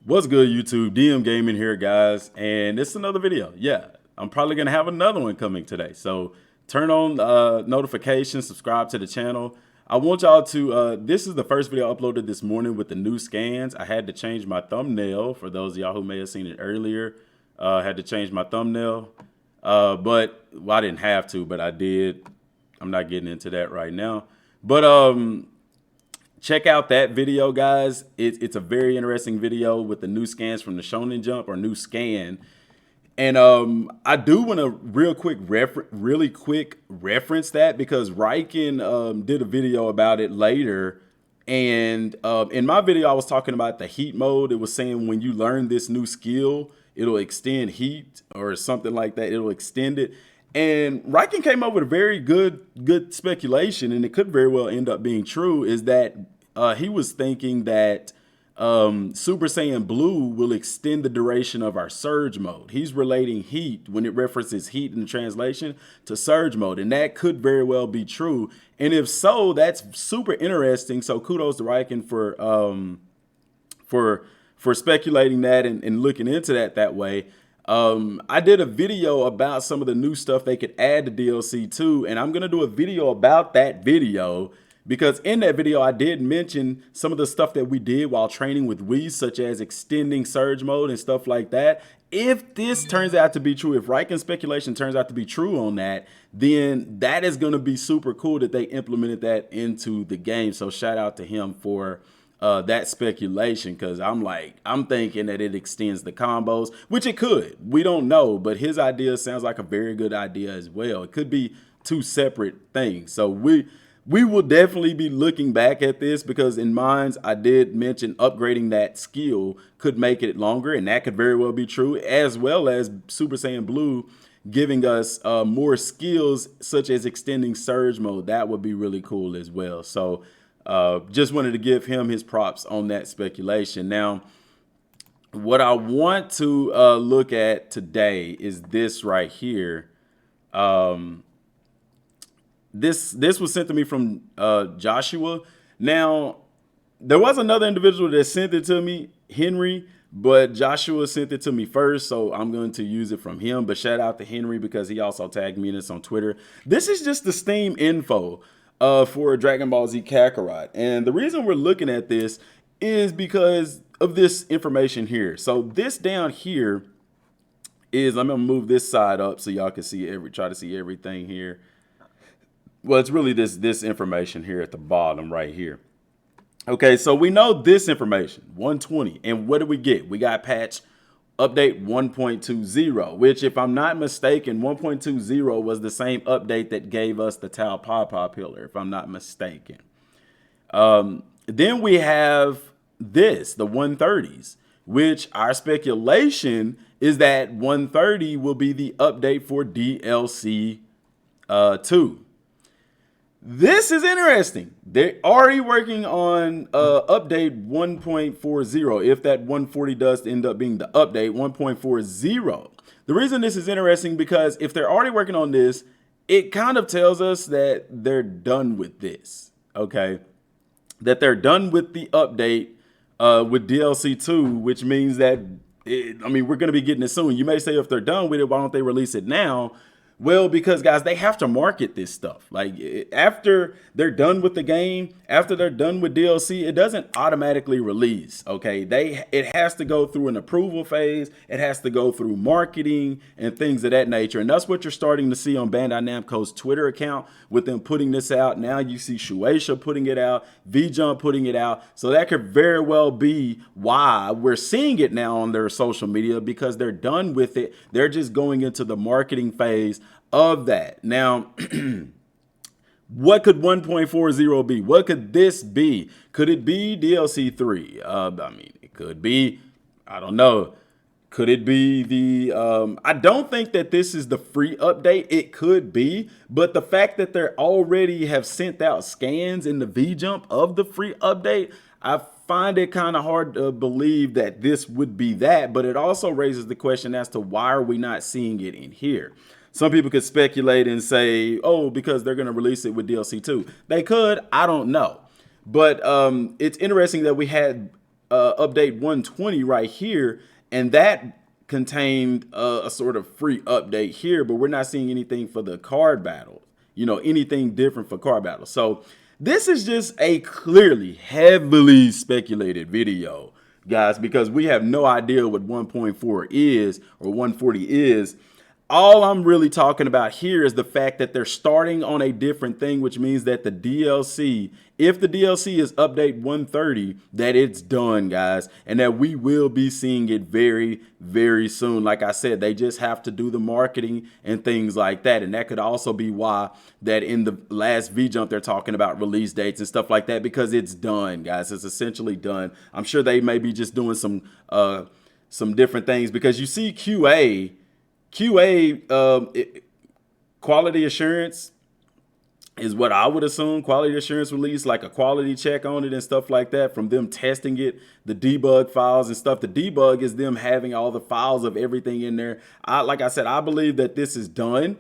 What's good, YouTube? Dmgaming here, guys, and it's another video. Yeah, I'm probably gonna have another one coming today. So turn on notifications, subscribe to the channel. I want y'all to. This is the first video I uploaded this morning with the new scans. I had to change my thumbnail for those of y'all who may have seen it earlier. I had to change my thumbnail, but well, I didn't have to, but I did. I'm not getting into that right now, but check out that video, guys. It's a very interesting video with the new scans from the Shonen Jump, or new scan. And I do want to really quick reference that, because Riken did a video about it later. And in my video, I was talking about the heat mode. It was saying when you learn this new skill, it'll extend heat or something like that. It'll extend it. And Riken came up with a very good speculation, and it could very well end up being true, is that he was thinking that Super Saiyan Blue will extend the duration of our surge mode. He's relating heat, when it references heat in the translation, to surge mode, and that could very well be true. And if so, that's super interesting. So kudos to Riken for speculating that and looking into that way. I did a video about some of the new stuff they could add to DLC 2, and I'm going to do a video about that video, because in that video I did mention some of the stuff that we did while training with Whis, such as extending surge mode and stuff like that. If this turns out to be true, if Riken's speculation turns out to be true on that, then that is going to be super cool that they implemented that into the game. So shout out to him for that speculation, because I'm thinking that it extends the combos, which it could. We don't know, but his idea sounds like a very good idea as well. It could be two separate things. So we will definitely be looking back at this, because in Mines I did mention upgrading that skill could make it longer, and that could very well be true, as well as Super Saiyan Blue giving us more skills such as extending surge mode. That would be really cool as well. So just wanted to give him his props on that speculation. Now, what I want to look at today is this right here. This was sent to me from Joshua. Now, there was another individual that sent it to me, Henry, but Joshua sent it to me first, so I'm going to use it from him. But shout out to Henry, because he also tagged me in this on Twitter. This is just the Steam info for Dragon Ball Z Kakarot. And the reason we're looking at this is because of this information here. So this down here is, I'm gonna move this side up so y'all can see try to see everything here. Well, it's really this information here at the bottom right here. Okay, so we know this information, 120. And what do we get? We got patch update 1.20, which, if I'm not mistaken, 1.20 was the same update that gave us the Tau Papa pillar, if I'm not mistaken. Then we have this, the 130s, which our speculation is that 130 will be the update for DLC 2. This is interesting. They're already working on update 1.40. If that 140 does end up being the update 1.40. The reason this is interesting, because if they're already working on this, it kind of tells us that they're done with this. Okay, that they're done with the update with DLC 2, which means that we're going to be getting it soon. You may say, if they're done with it, why don't they release it now? Well, because, guys, they have to market this stuff. Like, after they're done with the game, after they're done with DLC, it doesn't automatically release, okay? It has to go through an approval phase. It has to go through marketing and things of that nature. And that's what you're starting to see on Bandai Namco's Twitter account, with them putting this out. Now you see Shueisha putting it out, V-Jump putting it out. So that could very well be why we're seeing it now on their social media, because they're done with it. They're just going into the marketing phase of that. Now, what could 1.40 be? What could this be? Could it be DLC 3? It could be, I don't know. Could it be the, I don't think that this is the free update. It could be, but the fact that they already have sent out scans in the V-Jump of the free update, I find it kind of hard to believe that this would be that. But it also raises the question as to why are we not seeing it in here? Some people could speculate and say, oh, because they're going to release it with DLC 2. They could, I don't know. But it's interesting that we had update 120 right here, and that contained a sort of free update here, but we're not seeing anything for the card battle, you know, anything different for card battle. So this is just a clearly heavily speculated video, guys, because we have no idea what 1.4 is or 140 is. All I'm really talking about here is the fact that they're starting on a different thing, which means that the DLC, if the DLC is update 130, that it's done, guys, and that we will be seeing it very, very soon. Like I said, they just have to do the marketing and things like that. And that could also be why that in the last V-Jump, they're talking about release dates and stuff like that, because it's done, guys. It's essentially done. I'm sure they may be just doing some different things, because you see QA, quality assurance is what I would assume. Quality assurance release, like a quality check on it and stuff like that, from them testing it, the debug files and stuff. The debug is them having all the files of everything in there. Like I said, I believe that this is done.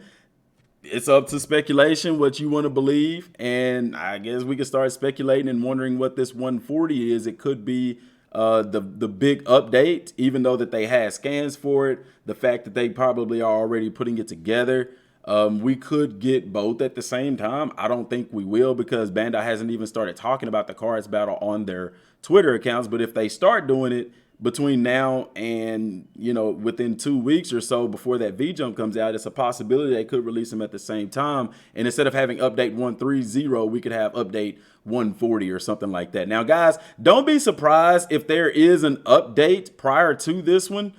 It's up to speculation what you want to believe, and I guess we can start speculating and wondering what this 140 is. It could be the big update, even though that they had scans for it. The fact that they probably are already putting it together. We could get both at the same time. I don't think we will, because Bandai hasn't even started talking about the cards battle on their Twitter accounts. But if they start doing it between now and, you know, within 2 weeks or so before that V-Jump comes out, it's a possibility they could release them at the same time. And instead of having update 130, we could have update 140 or something like that. Now, guys, don't be surprised if there is an update prior to this one,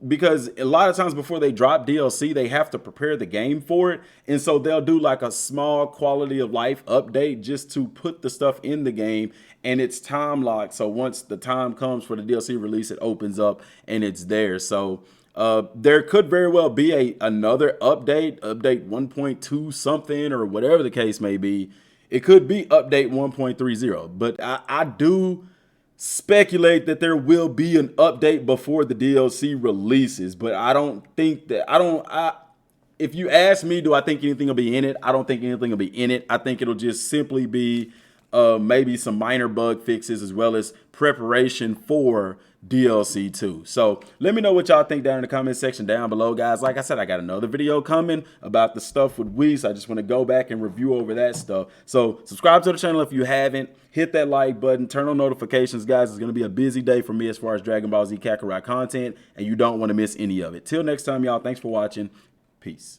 because a lot of times before they drop DLC, they have to prepare the game for it. And so they'll do like a small quality of life update just to put the stuff in the game, and it's time locked. So once the time comes for the DLC release, it opens up and it's there. So there could very well be another update 1.2 something or whatever the case may be. It could be update 1.30, but I do speculate that there will be an update before the DLC releases. But I don't think that, if you ask me, do I think anything will be in it? I don't think anything will be in it. I think it'll just simply be maybe some minor bug fixes, as well as preparation for DLC 2. So let me know what y'all think down in the comment section down below, guys. Like I said, I got another video coming about the stuff with Whis. I just want to go back and review over that stuff. So subscribe to the channel if you haven't. Hit that like button, turn on notifications, guys. It's going to be a busy day for me as far as Dragon Ball Z Kakarot content, and you don't want to miss any of it. Till next time, y'all, thanks for watching. Peace.